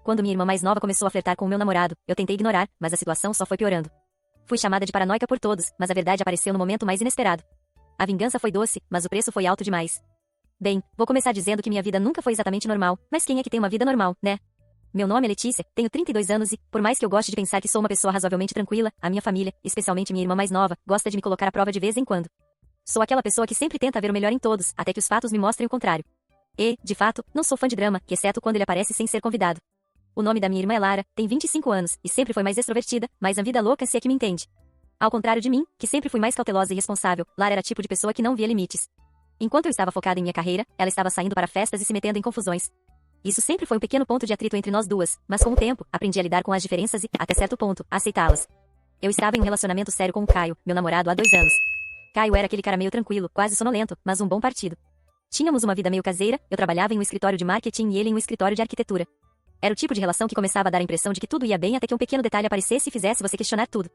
quando minha irmã mais nova começou a flertar com o meu namorado, eu tentei ignorar, mas a situação só foi piorando. Fui chamada de paranoica por todos, mas a verdade apareceu no momento mais inesperado. A vingança foi doce, mas o preço foi alto demais. Bem, vou começar dizendo que minha vida nunca foi exatamente normal, mas quem é que tem uma vida normal, né? Meu nome é Letícia, tenho 32 anos e, por mais que eu goste de pensar que sou uma pessoa razoavelmente tranquila, a minha família, especialmente minha irmã mais nova, gosta de me colocar à prova de vez em quando. Sou aquela pessoa que sempre tenta ver o melhor em todos, até que os fatos me mostrem o contrário. E, de fato, não sou fã de drama, exceto quando ele aparece sem ser convidado. O nome da minha irmã é Lara, tem 25 anos, e sempre foi mais extrovertida, mais a vida louca se é que me entende. Ao contrário de mim, que sempre fui mais cautelosa e responsável, Lara era tipo de pessoa que não via limites. Enquanto eu estava focada em minha carreira, ela estava saindo para festas e se metendo em confusões. Isso sempre foi um pequeno ponto de atrito entre nós duas, mas com o tempo, aprendi a lidar com as diferenças e, até certo ponto, a aceitá-las. Eu estava em um relacionamento sério com o Caio, meu namorado há 2 anos. Caio era aquele cara meio tranquilo, quase sonolento, mas um bom partido. Tínhamos uma vida meio caseira, eu trabalhava em um escritório de marketing e ele em um escritório de arquitetura. Era o tipo de relação que começava a dar a impressão de que tudo ia bem até que um pequeno detalhe aparecesse e fizesse você questionar tudo.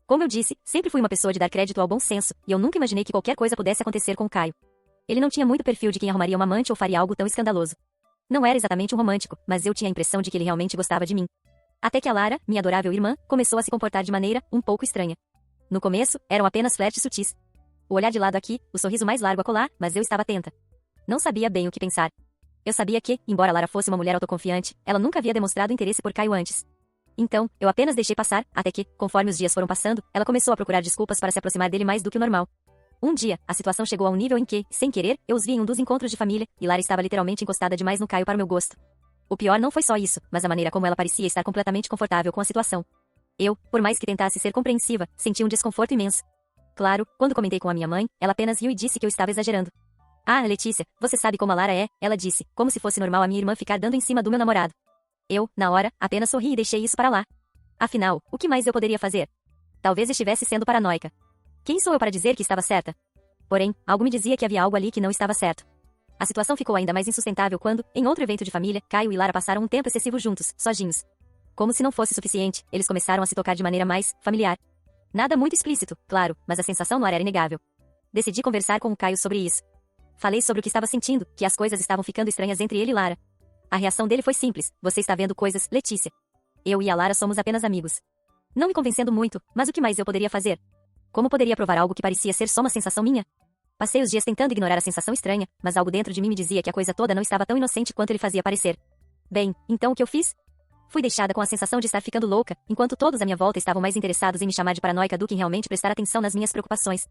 Como eu disse, sempre fui uma pessoa de dar crédito ao bom senso, e eu nunca imaginei que qualquer coisa pudesse acontecer com o Caio. Ele não tinha muito perfil de quem arrumaria uma amante ou faria algo tão escandaloso. Não era exatamente um romântico, mas eu tinha a impressão de que ele realmente gostava de mim. Até que a Lara, minha adorável irmã, começou a se comportar de maneira um pouco estranha. No começo, eram apenas flertes sutis. O olhar de lado aqui, o sorriso mais largo acolá, mas eu estava atenta. Não sabia bem o que pensar. Eu sabia que, embora Lara fosse uma mulher autoconfiante, ela nunca havia demonstrado interesse por Caio antes. Então, eu apenas deixei passar, até que, conforme os dias foram passando, ela começou a procurar desculpas para se aproximar dele mais do que o normal. Um dia, a situação chegou a um nível em que, sem querer, eu os vi em um dos encontros de família, e Lara estava literalmente encostada demais no Caio para o meu gosto. O pior não foi só isso, mas a maneira como ela parecia estar completamente confortável com a situação. Eu, por mais que tentasse ser compreensiva, senti um desconforto imenso. Claro, quando comentei com a minha mãe, ela apenas riu e disse que eu estava exagerando. Ah, Letícia, você sabe como a Lara é, ela disse, como se fosse normal a minha irmã ficar dando em cima do meu namorado. Eu, na hora, apenas sorri e deixei isso para lá. Afinal, o que mais eu poderia fazer? Talvez estivesse sendo paranoica. Quem sou eu para dizer que estava certa? Porém, algo me dizia que havia algo ali que não estava certo. A situação ficou ainda mais insustentável quando, em outro evento de família, Caio e Lara passaram um tempo excessivo juntos, sozinhos. Como se não fosse suficiente, eles começaram a se tocar de maneira mais familiar. Nada muito explícito, claro, mas a sensação no ar era inegável. Decidi conversar com o Caio sobre isso. Falei sobre o que estava sentindo, que as coisas estavam ficando estranhas entre ele e Lara. A reação dele foi simples: você está vendo coisas, Letícia. Eu e a Lara somos apenas amigos. Não me convencendo muito, mas o que mais eu poderia fazer? Como poderia provar algo que parecia ser só uma sensação minha? Passei os dias tentando ignorar a sensação estranha, mas algo dentro de mim me dizia que a coisa toda não estava tão inocente quanto ele fazia parecer. Bem, então o que eu fiz? Fui deixada com a sensação de estar ficando louca, enquanto todos à minha volta estavam mais interessados em me chamar de paranoica do que em realmente prestar atenção nas minhas preocupações.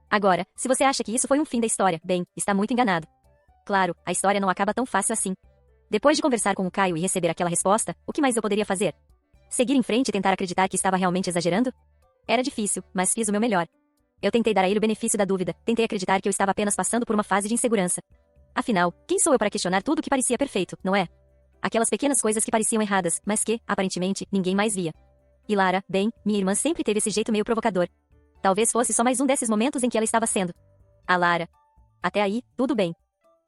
Agora, se você acha que isso foi um fim da história, bem, está muito enganado. Claro, a história não acaba tão fácil assim. Depois de conversar com o Caio e receber aquela resposta, o que mais eu poderia fazer? Seguir em frente e tentar acreditar que estava realmente exagerando? Era difícil, mas fiz o meu melhor. Eu tentei dar a ele o benefício da dúvida, tentei acreditar que eu estava apenas passando por uma fase de insegurança. Afinal, quem sou eu para questionar tudo que parecia perfeito, não é? Aquelas pequenas coisas que pareciam erradas, mas que, aparentemente, ninguém mais via. E Lara, bem, minha irmã sempre teve esse jeito meio provocador. Talvez fosse só mais um desses momentos em que ela estava sendo. A Lara. Até aí, tudo bem.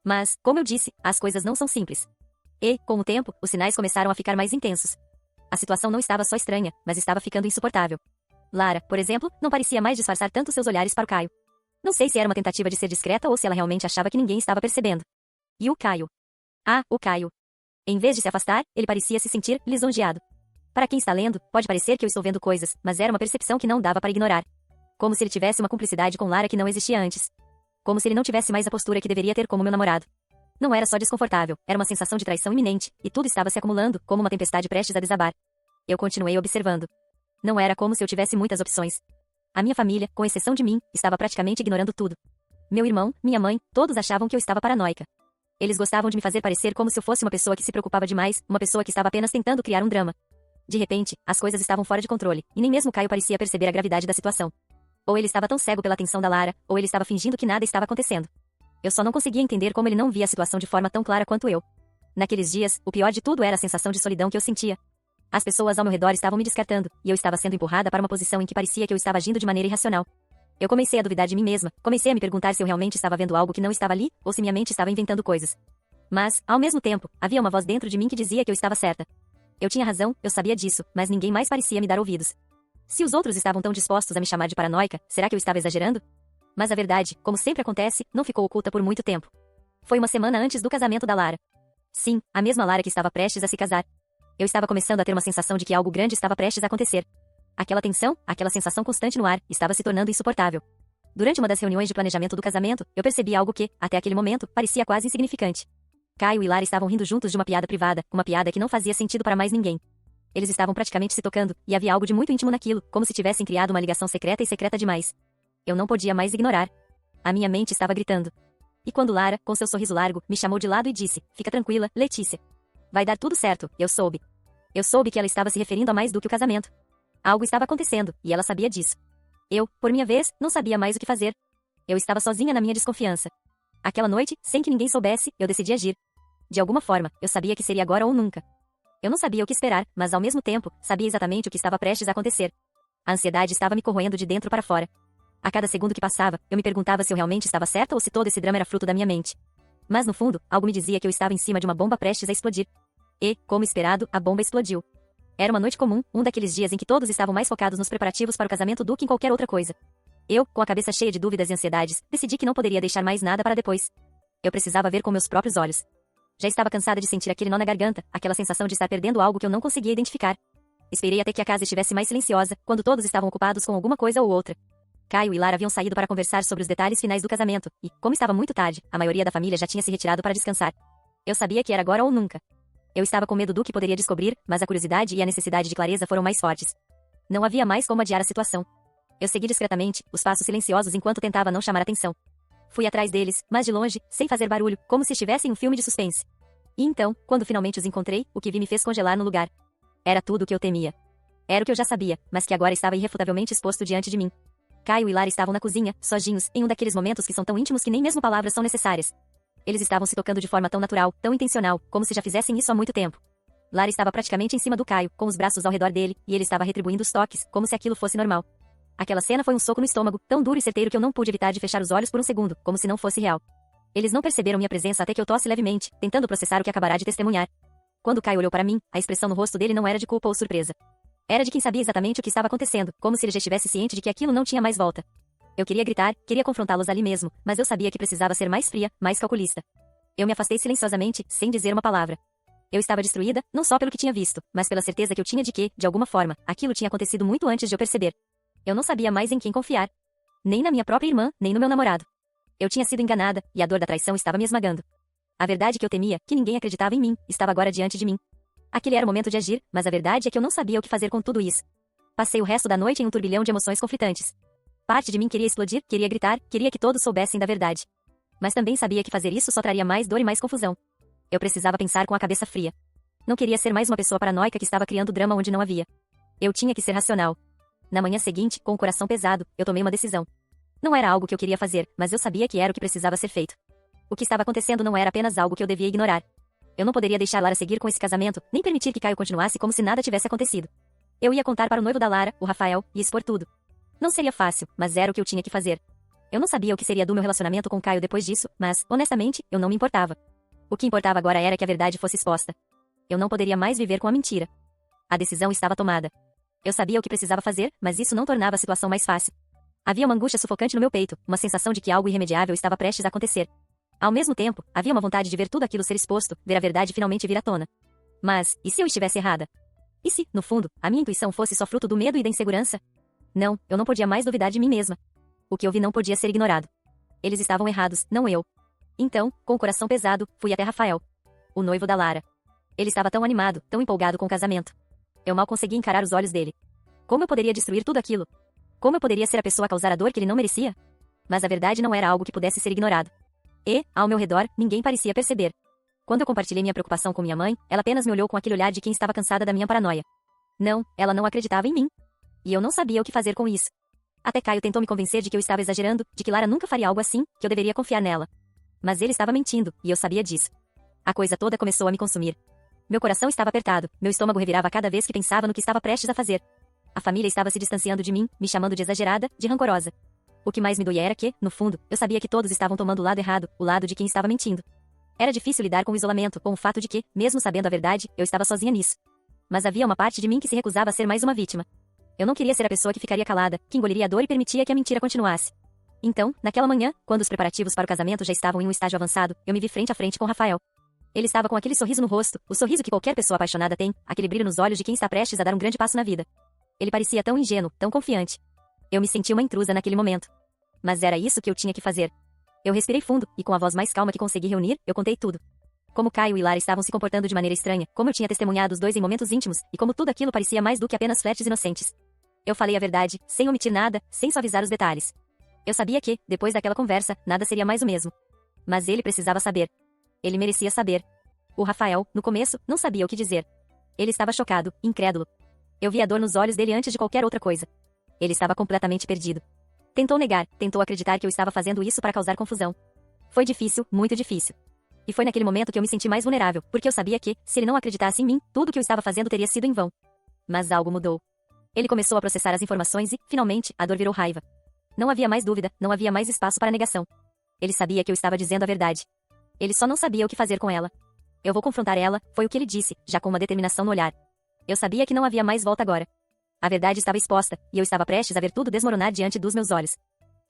Mas, como eu disse, as coisas não são simples. E, com o tempo, os sinais começaram a ficar mais intensos. A situação não estava só estranha, mas estava ficando insuportável. Lara, por exemplo, não parecia mais disfarçar tanto seus olhares para o Caio. Não sei se era uma tentativa de ser discreta ou se ela realmente achava que ninguém estava percebendo. E o Caio? Ah, o Caio. Em vez de se afastar, ele parecia se sentir lisonjeado. Para quem está lendo, pode parecer que eu estou vendo coisas, mas era uma percepção que não dava para ignorar. Como se ele tivesse uma cumplicidade com Lara que não existia antes. Como se ele não tivesse mais a postura que deveria ter como meu namorado. Não era só desconfortável, era uma sensação de traição iminente, e tudo estava se acumulando, como uma tempestade prestes a desabar. Eu continuei observando. Não era como se eu tivesse muitas opções. A minha família, com exceção de mim, estava praticamente ignorando tudo. Meu irmão, minha mãe, todos achavam que eu estava paranoica. Eles gostavam de me fazer parecer como se eu fosse uma pessoa que se preocupava demais, uma pessoa que estava apenas tentando criar um drama. De repente, as coisas estavam fora de controle, e nem mesmo Caio parecia perceber a gravidade da situação. Ou ele estava tão cego pela atenção da Lara, ou ele estava fingindo que nada estava acontecendo. Eu só não conseguia entender como ele não via a situação de forma tão clara quanto eu. Naqueles dias, o pior de tudo era a sensação de solidão que eu sentia. As pessoas ao meu redor estavam me descartando, e eu estava sendo empurrada para uma posição em que parecia que eu estava agindo de maneira irracional. Eu comecei a duvidar de mim mesma, comecei a me perguntar se eu realmente estava vendo algo que não estava ali, ou se minha mente estava inventando coisas. Mas, ao mesmo tempo, havia uma voz dentro de mim que dizia que eu estava certa. Eu tinha razão, eu sabia disso, mas ninguém mais parecia me dar ouvidos. Se os outros estavam tão dispostos a me chamar de paranoica, será que eu estava exagerando? Mas a verdade, como sempre acontece, não ficou oculta por muito tempo. Foi uma semana antes do casamento da Lara. Sim, a mesma Lara que estava prestes a se casar. Eu estava começando a ter uma sensação de que algo grande estava prestes a acontecer. Aquela tensão, aquela sensação constante no ar, estava se tornando insuportável. Durante uma das reuniões de planejamento do casamento, eu percebi algo que, até aquele momento, parecia quase insignificante. Caio e Lara estavam rindo juntos de uma piada privada, uma piada que não fazia sentido para mais ninguém. Eles estavam praticamente se tocando, e havia algo de muito íntimo naquilo, como se tivessem criado uma ligação secreta e secreta demais. Eu não podia mais ignorar. A minha mente estava gritando. E quando Lara, com seu sorriso largo, me chamou de lado e disse: "Fica tranquila, Letícia. Vai dar tudo certo", eu soube. Eu soube que ela estava se referindo a mais do que o casamento. Algo estava acontecendo, e ela sabia disso. Eu, por minha vez, não sabia mais o que fazer. Eu estava sozinha na minha desconfiança. Aquela noite, sem que ninguém soubesse, eu decidi agir. De alguma forma, eu sabia que seria agora ou nunca. Eu não sabia o que esperar, mas ao mesmo tempo, sabia exatamente o que estava prestes a acontecer. A ansiedade estava me corroendo de dentro para fora. A cada segundo que passava, eu me perguntava se eu realmente estava certa ou se todo esse drama era fruto da minha mente. Mas no fundo, algo me dizia que eu estava em cima de uma bomba prestes a explodir. E, como esperado, a bomba explodiu. Era uma noite comum, um daqueles dias em que todos estavam mais focados nos preparativos para o casamento do que em qualquer outra coisa. Eu, com a cabeça cheia de dúvidas e ansiedades, decidi que não poderia deixar mais nada para depois. Eu precisava ver com meus próprios olhos. Já estava cansada de sentir aquele nó na garganta, aquela sensação de estar perdendo algo que eu não conseguia identificar. Esperei até que a casa estivesse mais silenciosa, quando todos estavam ocupados com alguma coisa ou outra. Caio e Lara haviam saído para conversar sobre os detalhes finais do casamento, e, como estava muito tarde, a maioria da família já tinha se retirado para descansar. Eu sabia que era agora ou nunca. Eu estava com medo do que poderia descobrir, mas a curiosidade e a necessidade de clareza foram mais fortes. Não havia mais como adiar a situação. Eu segui discretamente, os passos silenciosos enquanto tentava não chamar atenção. Fui atrás deles, mas de longe, sem fazer barulho, como se estivesse em um filme de suspense. E então, quando finalmente os encontrei, o que vi me fez congelar no lugar. Era tudo o que eu temia. Era o que eu já sabia, mas que agora estava irrefutavelmente exposto diante de mim. Caio e Lara estavam na cozinha, sozinhos, em um daqueles momentos que são tão íntimos que nem mesmo palavras são necessárias. Eles estavam se tocando de forma tão natural, tão intencional, como se já fizessem isso há muito tempo. Lara estava praticamente em cima do Caio, com os braços ao redor dele, e ele estava retribuindo os toques, como se aquilo fosse normal. Aquela cena foi um soco no estômago, tão duro e certeiro que eu não pude evitar de fechar os olhos por um segundo, como se não fosse real. Eles não perceberam minha presença até que eu tosse levemente, tentando processar o que acabará de testemunhar. Quando Caio olhou para mim, a expressão no rosto dele não era de culpa ou surpresa. Era de quem sabia exatamente o que estava acontecendo, como se ele já estivesse ciente de que aquilo não tinha mais volta. Eu queria gritar, queria confrontá-los ali mesmo, mas eu sabia que precisava ser mais fria, mais calculista. Eu me afastei silenciosamente, sem dizer uma palavra. Eu estava destruída, não só pelo que tinha visto, mas pela certeza que eu tinha de que, de alguma forma, aquilo tinha acontecido muito antes de eu perceber. Eu não sabia mais em quem confiar. Nem na minha própria irmã, nem no meu namorado. Eu tinha sido enganada, e a dor da traição estava me esmagando. A verdade que eu temia, que ninguém acreditava em mim, estava agora diante de mim. Aquele era o momento de agir, mas a verdade é que eu não sabia o que fazer com tudo isso. Passei o resto da noite em um turbilhão de emoções conflitantes. Parte de mim queria explodir, queria gritar, queria que todos soubessem da verdade. Mas também sabia que fazer isso só traria mais dor e mais confusão. Eu precisava pensar com a cabeça fria. Não queria ser mais uma pessoa paranoica que estava criando drama onde não havia. Eu tinha que ser racional. Na manhã seguinte, com o coração pesado, eu tomei uma decisão. Não era algo que eu queria fazer, mas eu sabia que era o que precisava ser feito. O que estava acontecendo não era apenas algo que eu devia ignorar. Eu não poderia deixar Lara seguir com esse casamento, nem permitir que Caio continuasse como se nada tivesse acontecido. Eu ia contar para o noivo da Lara, o Rafael, e expor tudo. Não seria fácil, mas era o que eu tinha que fazer. Eu não sabia o que seria do meu relacionamento com Caio depois disso, mas, honestamente, eu não me importava. O que importava agora era que a verdade fosse exposta. Eu não poderia mais viver com a mentira. A decisão estava tomada. Eu sabia o que precisava fazer, mas isso não tornava a situação mais fácil. Havia uma angústia sufocante no meu peito, uma sensação de que algo irremediável estava prestes a acontecer. Ao mesmo tempo, havia uma vontade de ver tudo aquilo ser exposto, ver a verdade finalmente vir à tona. Mas, e se eu estivesse errada? E se, no fundo, a minha intuição fosse só fruto do medo e da insegurança? Não, eu não podia mais duvidar de mim mesma. O que eu vi não podia ser ignorado. Eles estavam errados, não eu. Então, com o coração pesado, fui até Rafael, o noivo da Lara. Ele estava tão animado, tão empolgado com o casamento. Eu mal conseguia encarar os olhos dele. Como eu poderia destruir tudo aquilo? Como eu poderia ser a pessoa a causar a dor que ele não merecia? Mas a verdade não era algo que pudesse ser ignorado. E, ao meu redor, ninguém parecia perceber. Quando eu compartilhei minha preocupação com minha mãe, ela apenas me olhou com aquele olhar de quem estava cansada da minha paranoia. Não, ela não acreditava em mim. E eu não sabia o que fazer com isso. Até Caio tentou me convencer de que eu estava exagerando, de que Lara nunca faria algo assim, que eu deveria confiar nela. Mas ele estava mentindo, e eu sabia disso. A coisa toda começou a me consumir. Meu coração estava apertado, meu estômago revirava cada vez que pensava no que estava prestes a fazer. A família estava se distanciando de mim, me chamando de exagerada, de rancorosa. O que mais me doía era que, no fundo, eu sabia que todos estavam tomando o lado errado, o lado de quem estava mentindo. Era difícil lidar com o isolamento, com o fato de que, mesmo sabendo a verdade, eu estava sozinha nisso. Mas havia uma parte de mim que se recusava a ser mais uma vítima. Eu não queria ser a pessoa que ficaria calada, que engoliria a dor e permitia que a mentira continuasse. Então, naquela manhã, quando os preparativos para o casamento já estavam em um estágio avançado, eu me vi frente a frente com Rafael. Ele estava com aquele sorriso no rosto, o sorriso que qualquer pessoa apaixonada tem, aquele brilho nos olhos de quem está prestes a dar um grande passo na vida. Ele parecia tão ingênuo, tão confiante. Eu me senti uma intrusa naquele momento. Mas era isso que eu tinha que fazer. Eu respirei fundo, e com a voz mais calma que consegui reunir, eu contei tudo. Como Caio e Lara estavam se comportando de maneira estranha, como eu tinha testemunhado os dois em momentos íntimos, e como tudo aquilo parecia mais do que apenas flertes inocentes. Eu falei a verdade, sem omitir nada, sem suavizar os detalhes. Eu sabia que, depois daquela conversa, nada seria mais o mesmo. Mas ele precisava saber. Ele merecia saber. O Rafael, no começo, não sabia o que dizer. Ele estava chocado, incrédulo. Eu vi a dor nos olhos dele antes de qualquer outra coisa. Ele estava completamente perdido. Tentou negar, tentou acreditar que eu estava fazendo isso para causar confusão. Foi difícil, muito difícil. E foi naquele momento que eu me senti mais vulnerável, porque eu sabia que, se ele não acreditasse em mim, tudo o que eu estava fazendo teria sido em vão. Mas algo mudou. Ele começou a processar as informações e, finalmente, a dor virou raiva. Não havia mais dúvida, não havia mais espaço para negação. Ele sabia que eu estava dizendo a verdade. Ele só não sabia o que fazer com ela. Eu vou confrontar ela, foi o que ele disse, já com uma determinação no olhar. Eu sabia que não havia mais volta agora. A verdade estava exposta, e eu estava prestes a ver tudo desmoronar diante dos meus olhos.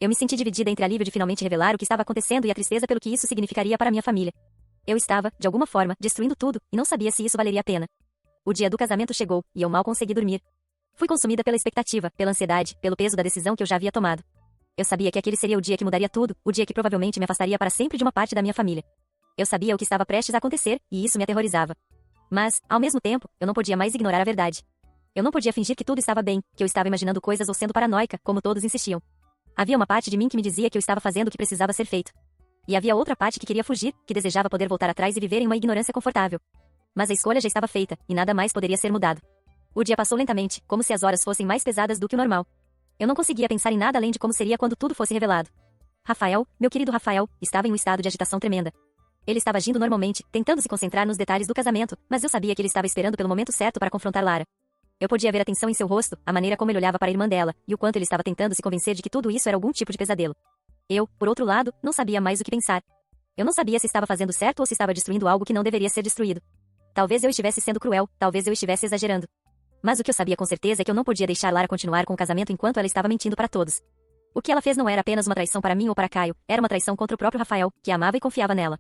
Eu me senti dividida entre alívio de finalmente revelar o que estava acontecendo e a tristeza pelo que isso significaria para minha família. Eu estava, de alguma forma, destruindo tudo, e não sabia se isso valeria a pena. O dia do casamento chegou, e eu mal consegui dormir. Fui consumida pela expectativa, pela ansiedade, pelo peso da decisão que eu já havia tomado. Eu sabia que aquele seria o dia que mudaria tudo, o dia que provavelmente me afastaria para sempre de uma parte da minha família. Eu sabia o que estava prestes a acontecer, e isso me aterrorizava. Mas, ao mesmo tempo, eu não podia mais ignorar a verdade. Eu não podia fingir que tudo estava bem, que eu estava imaginando coisas ou sendo paranoica, como todos insistiam. Havia uma parte de mim que me dizia que eu estava fazendo o que precisava ser feito. E havia outra parte que queria fugir, que desejava poder voltar atrás e viver em uma ignorância confortável. Mas a escolha já estava feita, e nada mais poderia ser mudado. O dia passou lentamente, como se as horas fossem mais pesadas do que o normal. Eu não conseguia pensar em nada além de como seria quando tudo fosse revelado. Rafael, meu querido Rafael, estava em um estado de agitação tremenda. Ele estava agindo normalmente, tentando se concentrar nos detalhes do casamento, mas eu sabia que ele estava esperando pelo momento certo para confrontar Lara. Eu podia ver a tensão em seu rosto, a maneira como ele olhava para a irmã dela, e o quanto ele estava tentando se convencer de que tudo isso era algum tipo de pesadelo. Eu, por outro lado, não sabia mais o que pensar. Eu não sabia se estava fazendo certo ou se estava destruindo algo que não deveria ser destruído. Talvez eu estivesse sendo cruel, talvez eu estivesse exagerando. Mas o que eu sabia com certeza é que eu não podia deixar Lara continuar com o casamento enquanto ela estava mentindo para todos. O que ela fez não era apenas uma traição para mim ou para Caio, era uma traição contra o próprio Rafael, que amava e confiava nela.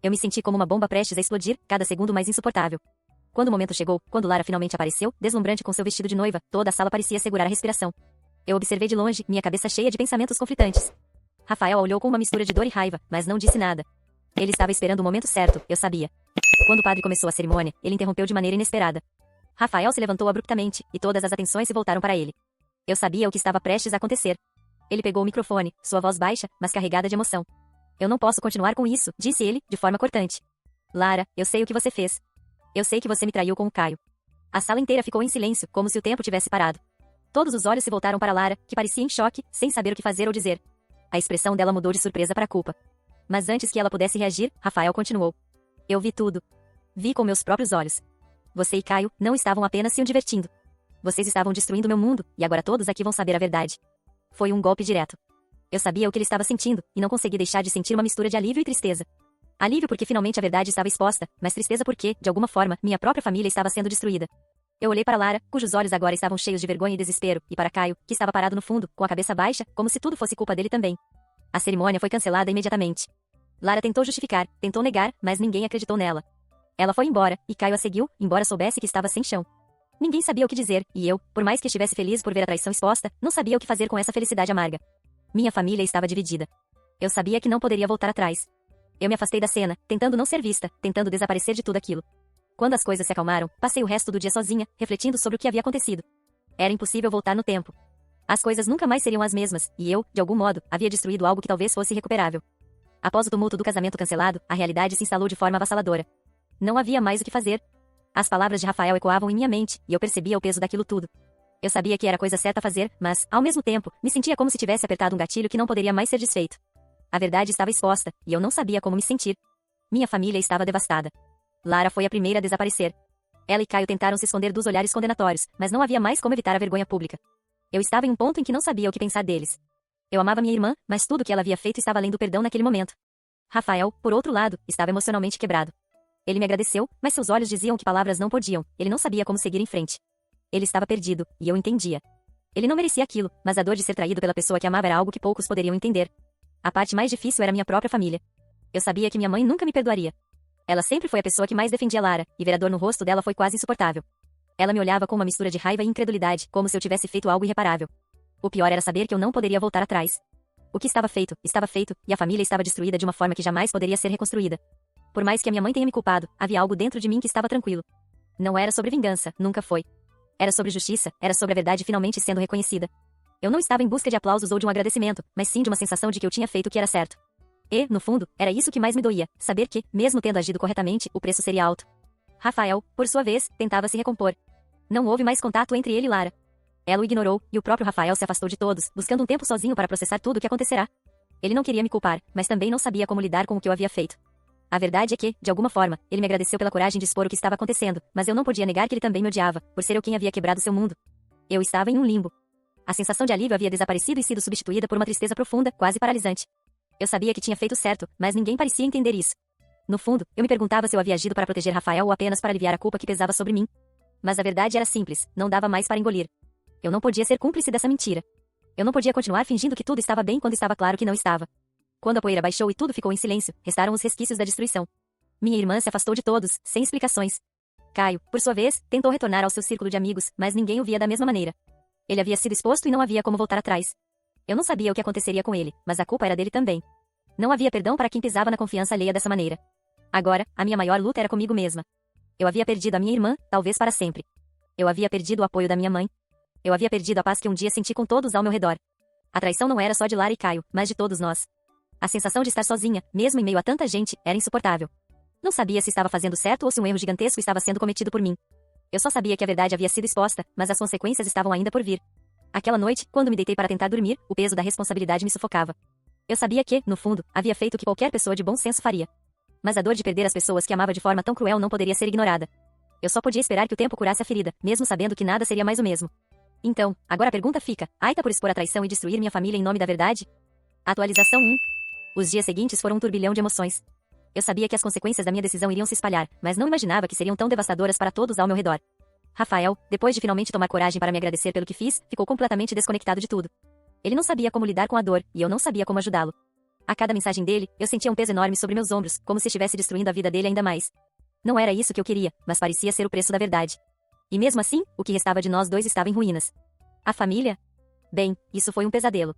Eu me senti como uma bomba prestes a explodir, cada segundo mais insuportável. Quando o momento chegou, quando Lara finalmente apareceu, deslumbrante com seu vestido de noiva, toda a sala parecia segurar a respiração. Eu observei de longe, minha cabeça cheia de pensamentos conflitantes. Rafael a olhou com uma mistura de dor e raiva, mas não disse nada. Ele estava esperando o momento certo, eu sabia. Quando o padre começou a cerimônia, ele interrompeu de maneira inesperada. Rafael se levantou abruptamente, e todas as atenções se voltaram para ele. Eu sabia o que estava prestes a acontecer. Ele pegou o microfone, sua voz baixa, mas carregada de emoção. Eu não posso continuar com isso, disse ele, de forma cortante. Lara, eu sei o que você fez. Eu sei que você me traiu com o Caio. A sala inteira ficou em silêncio, como se o tempo tivesse parado. Todos os olhos se voltaram para Lara, que parecia em choque, sem saber o que fazer ou dizer. A expressão dela mudou de surpresa para culpa. Mas antes que ela pudesse reagir, Rafael continuou. Eu vi tudo. Vi com meus próprios olhos. Você e Caio não estavam apenas se divertindo. Vocês estavam destruindo meu mundo, e agora todos aqui vão saber a verdade. Foi um golpe direto. Eu sabia o que ele estava sentindo, e não consegui deixar de sentir uma mistura de alívio e tristeza. Alívio porque finalmente a verdade estava exposta, mas tristeza porque, de alguma forma, minha própria família estava sendo destruída. Eu olhei para Lara, cujos olhos agora estavam cheios de vergonha e desespero, e para Caio, que estava parado no fundo, com a cabeça baixa, como se tudo fosse culpa dele também. A cerimônia foi cancelada imediatamente. Lara tentou justificar, tentou negar, mas ninguém acreditou nela. Ela foi embora, e Caio a seguiu, embora soubesse que estava sem chão. Ninguém sabia o que dizer, e eu, por mais que estivesse feliz por ver a traição exposta, não sabia o que fazer com essa felicidade amarga. Minha família estava dividida. Eu sabia que não poderia voltar atrás. Eu me afastei da cena, tentando não ser vista, tentando desaparecer de tudo aquilo. Quando as coisas se acalmaram, passei o resto do dia sozinha, refletindo sobre o que havia acontecido. Era impossível voltar no tempo. As coisas nunca mais seriam as mesmas, e eu, de algum modo, havia destruído algo que talvez fosse recuperável. Após o tumulto do casamento cancelado, a realidade se instalou de forma avassaladora. Não havia mais o que fazer. As palavras de Rafael ecoavam em minha mente, e eu percebia o peso daquilo tudo. Eu sabia que era a coisa certa a fazer, mas, ao mesmo tempo, me sentia como se tivesse apertado um gatilho que não poderia mais ser desfeito. A verdade estava exposta, e eu não sabia como me sentir. Minha família estava devastada. Lara foi a primeira a desaparecer. Ela e Caio tentaram se esconder dos olhares condenatórios, mas não havia mais como evitar a vergonha pública. Eu estava em um ponto em que não sabia o que pensar deles. Eu amava minha irmã, mas tudo o que ela havia feito estava além do perdão naquele momento. Rafael, por outro lado, estava emocionalmente quebrado. Ele me agradeceu, mas seus olhos diziam que palavras não podiam, ele não sabia como seguir em frente. Ele estava perdido, e eu entendia. Ele não merecia aquilo, mas a dor de ser traído pela pessoa que amava era algo que poucos poderiam entender. A parte mais difícil era minha própria família. Eu sabia que minha mãe nunca me perdoaria. Ela sempre foi a pessoa que mais defendia Lara, e ver a dor no rosto dela foi quase insuportável. Ela me olhava com uma mistura de raiva e incredulidade, como se eu tivesse feito algo irreparável. O pior era saber que eu não poderia voltar atrás. O que estava feito, e a família estava destruída de uma forma que jamais poderia ser reconstruída. Por mais que a minha mãe tenha me culpado, havia algo dentro de mim que estava tranquilo. Não era sobre vingança, nunca foi. Era sobre justiça, era sobre a verdade finalmente sendo reconhecida. Eu não estava em busca de aplausos ou de um agradecimento, mas sim de uma sensação de que eu tinha feito o que era certo. E, no fundo, era isso que mais me doía, saber que, mesmo tendo agido corretamente, o preço seria alto. Rafael, por sua vez, tentava se recompor. Não houve mais contato entre ele e Lara. Ela o ignorou, e o próprio Rafael se afastou de todos, buscando um tempo sozinho para processar tudo o que acontecerá. Ele não queria me culpar, mas também não sabia como lidar com o que eu havia feito. A verdade é que, de alguma forma, ele me agradeceu pela coragem de expor o que estava acontecendo, mas eu não podia negar que ele também me odiava, por ser eu quem havia quebrado seu mundo. Eu estava em um limbo. A sensação de alívio havia desaparecido e sido substituída por uma tristeza profunda, quase paralisante. Eu sabia que tinha feito certo, mas ninguém parecia entender isso. No fundo, eu me perguntava se eu havia agido para proteger Rafael ou apenas para aliviar a culpa que pesava sobre mim. Mas a verdade era simples, não dava mais para engolir. Eu não podia ser cúmplice dessa mentira. Eu não podia continuar fingindo que tudo estava bem quando estava claro que não estava. Quando a poeira baixou e tudo ficou em silêncio, restaram os resquícios da destruição. Minha irmã se afastou de todos, sem explicações. Caio, por sua vez, tentou retornar ao seu círculo de amigos, mas ninguém o via da mesma maneira. Ele havia sido exposto e não havia como voltar atrás. Eu não sabia o que aconteceria com ele, mas a culpa era dele também. Não havia perdão para quem pisava na confiança alheia dessa maneira. Agora, a minha maior luta era comigo mesma. Eu havia perdido a minha irmã, talvez para sempre. Eu havia perdido o apoio da minha mãe. Eu havia perdido a paz que um dia senti com todos ao meu redor. A traição não era só de Lara e Caio, mas de todos nós. A sensação de estar sozinha, mesmo em meio a tanta gente, era insuportável. Não sabia se estava fazendo certo ou se um erro gigantesco estava sendo cometido por mim. Eu só sabia que a verdade havia sido exposta, mas as consequências estavam ainda por vir. Aquela noite, quando me deitei para tentar dormir, o peso da responsabilidade me sufocava. Eu sabia que, no fundo, havia feito o que qualquer pessoa de bom senso faria. Mas a dor de perder as pessoas que amava de forma tão cruel não poderia ser ignorada. Eu só podia esperar que o tempo curasse a ferida, mesmo sabendo que nada seria mais o mesmo. Então, agora a pergunta fica: Aita por expor a traição e destruir minha família em nome da verdade? Atualização 1. Os dias seguintes foram um turbilhão de emoções. Eu sabia que as consequências da minha decisão iriam se espalhar, mas não imaginava que seriam tão devastadoras para todos ao meu redor. Rafael, depois de finalmente tomar coragem para me agradecer pelo que fiz, ficou completamente desconectado de tudo. Ele não sabia como lidar com a dor, e eu não sabia como ajudá-lo. A cada mensagem dele, eu sentia um peso enorme sobre meus ombros, como se estivesse destruindo a vida dele ainda mais. Não era isso que eu queria, mas parecia ser o preço da verdade. E mesmo assim, o que restava de nós dois estava em ruínas. A família? Bem, isso foi um pesadelo.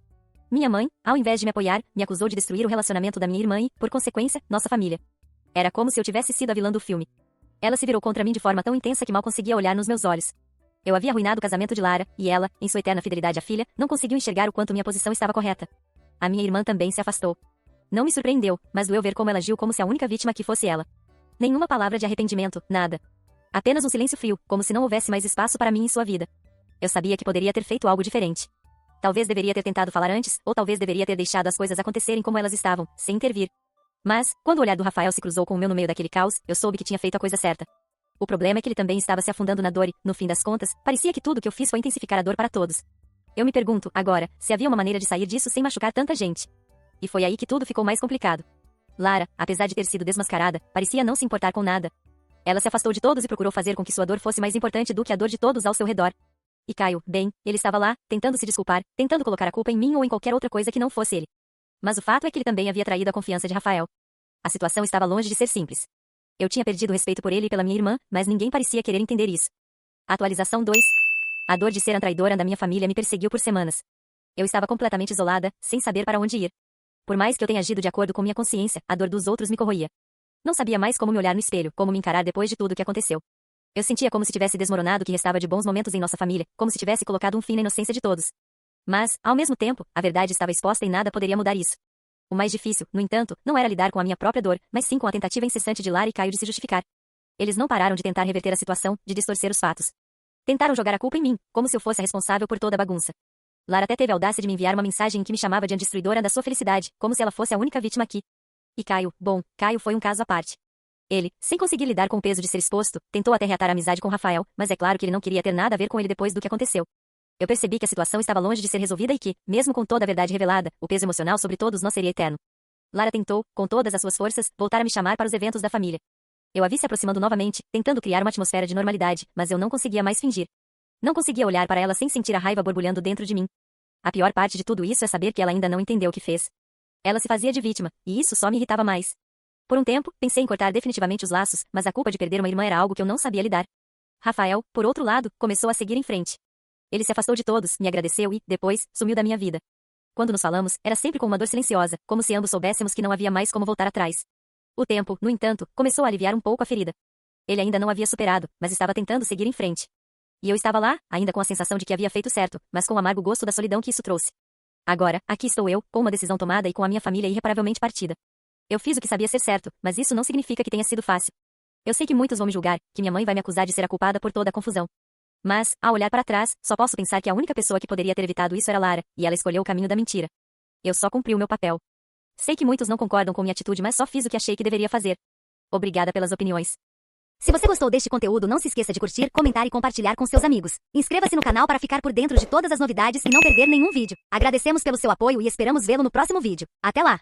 Minha mãe, ao invés de me apoiar, me acusou de destruir o relacionamento da minha irmã e, por consequência, nossa família. Era como se eu tivesse sido a vilã do filme. Ela se virou contra mim de forma tão intensa que mal conseguia olhar nos meus olhos. Eu havia arruinado o casamento de Lara, e ela, em sua eterna fidelidade à filha, não conseguiu enxergar o quanto minha posição estava correta. A minha irmã também se afastou. Não me surpreendeu, mas doeu ver como ela agiu como se a única vítima aqui fosse ela. Nenhuma palavra de arrependimento, nada. Apenas um silêncio frio, como se não houvesse mais espaço para mim em sua vida. Eu sabia que poderia ter feito algo diferente. Talvez deveria ter tentado falar antes, ou talvez deveria ter deixado as coisas acontecerem como elas estavam, sem intervir. Mas, quando o olhar do Rafael se cruzou com o meu no meio daquele caos, eu soube que tinha feito a coisa certa. O problema é que ele também estava se afundando na dor e, no fim das contas, parecia que tudo que eu fiz foi intensificar a dor para todos. Eu me pergunto, agora, se havia uma maneira de sair disso sem machucar tanta gente. E foi aí que tudo ficou mais complicado. Lara, apesar de ter sido desmascarada, parecia não se importar com nada. Ela se afastou de todos e procurou fazer com que sua dor fosse mais importante do que a dor de todos ao seu redor. E Caio, bem, ele estava lá, tentando se desculpar, tentando colocar a culpa em mim ou em qualquer outra coisa que não fosse ele. Mas o fato é que ele também havia traído a confiança de Rafael. A situação estava longe de ser simples. Eu tinha perdido o respeito por ele e pela minha irmã, mas ninguém parecia querer entender isso. Atualização 2. A dor de ser a traidora da minha família me perseguiu por semanas. Eu estava completamente isolada, sem saber para onde ir. Por mais que eu tenha agido de acordo com minha consciência, a dor dos outros me corroía. Não sabia mais como me olhar no espelho, como me encarar depois de tudo o que aconteceu. Eu sentia como se tivesse desmoronado o que restava de bons momentos em nossa família, como se tivesse colocado um fim na inocência de todos. Mas, ao mesmo tempo, a verdade estava exposta e nada poderia mudar isso. O mais difícil, no entanto, não era lidar com a minha própria dor, mas sim com a tentativa incessante de Lara e Caio de se justificar. Eles não pararam de tentar reverter a situação, de distorcer os fatos. Tentaram jogar a culpa em mim, como se eu fosse a responsável por toda a bagunça. Lara até teve a audácia de me enviar uma mensagem em que me chamava de a destruidora da sua felicidade, como se ela fosse a única vítima aqui. E Caio, bom, Caio foi um caso à parte. Ele, sem conseguir lidar com o peso de ser exposto, tentou até reatar a amizade com Rafael, mas é claro que ele não queria ter nada a ver com ele depois do que aconteceu. Eu percebi que a situação estava longe de ser resolvida e que, mesmo com toda a verdade revelada, o peso emocional sobre todos nós seria eterno. Lara tentou, com todas as suas forças, voltar a me chamar para os eventos da família. Eu a vi se aproximando novamente, tentando criar uma atmosfera de normalidade, mas eu não conseguia mais fingir. Não conseguia olhar para ela sem sentir a raiva borbulhando dentro de mim. A pior parte de tudo isso é saber que ela ainda não entendeu o que fez. Ela se fazia de vítima, e isso só me irritava mais. Por um tempo, pensei em cortar definitivamente os laços, mas a culpa de perder uma irmã era algo que eu não sabia lidar. Rafael, por outro lado, começou a seguir em frente. Ele se afastou de todos, me agradeceu e, depois, sumiu da minha vida. Quando nos falamos, era sempre com uma dor silenciosa, como se ambos soubéssemos que não havia mais como voltar atrás. O tempo, no entanto, começou a aliviar um pouco a ferida. Ele ainda não havia superado, mas estava tentando seguir em frente. E eu estava lá, ainda com a sensação de que havia feito certo, mas com o amargo gosto da solidão que isso trouxe. Agora, aqui estou eu, com uma decisão tomada e com a minha família irreparavelmente partida. Eu fiz o que sabia ser certo, mas isso não significa que tenha sido fácil. Eu sei que muitos vão me julgar, que minha mãe vai me acusar de ser a culpada por toda a confusão. Mas, ao olhar para trás, só posso pensar que a única pessoa que poderia ter evitado isso era Lara, e ela escolheu o caminho da mentira. Eu só cumpri o meu papel. Sei que muitos não concordam com minha atitude, mas só fiz o que achei que deveria fazer. Obrigada pelas opiniões. Se você gostou deste conteúdo, não se esqueça de curtir, comentar e compartilhar com seus amigos. Inscreva-se no canal para ficar por dentro de todas as novidades e não perder nenhum vídeo. Agradecemos pelo seu apoio e esperamos vê-lo no próximo vídeo. Até lá!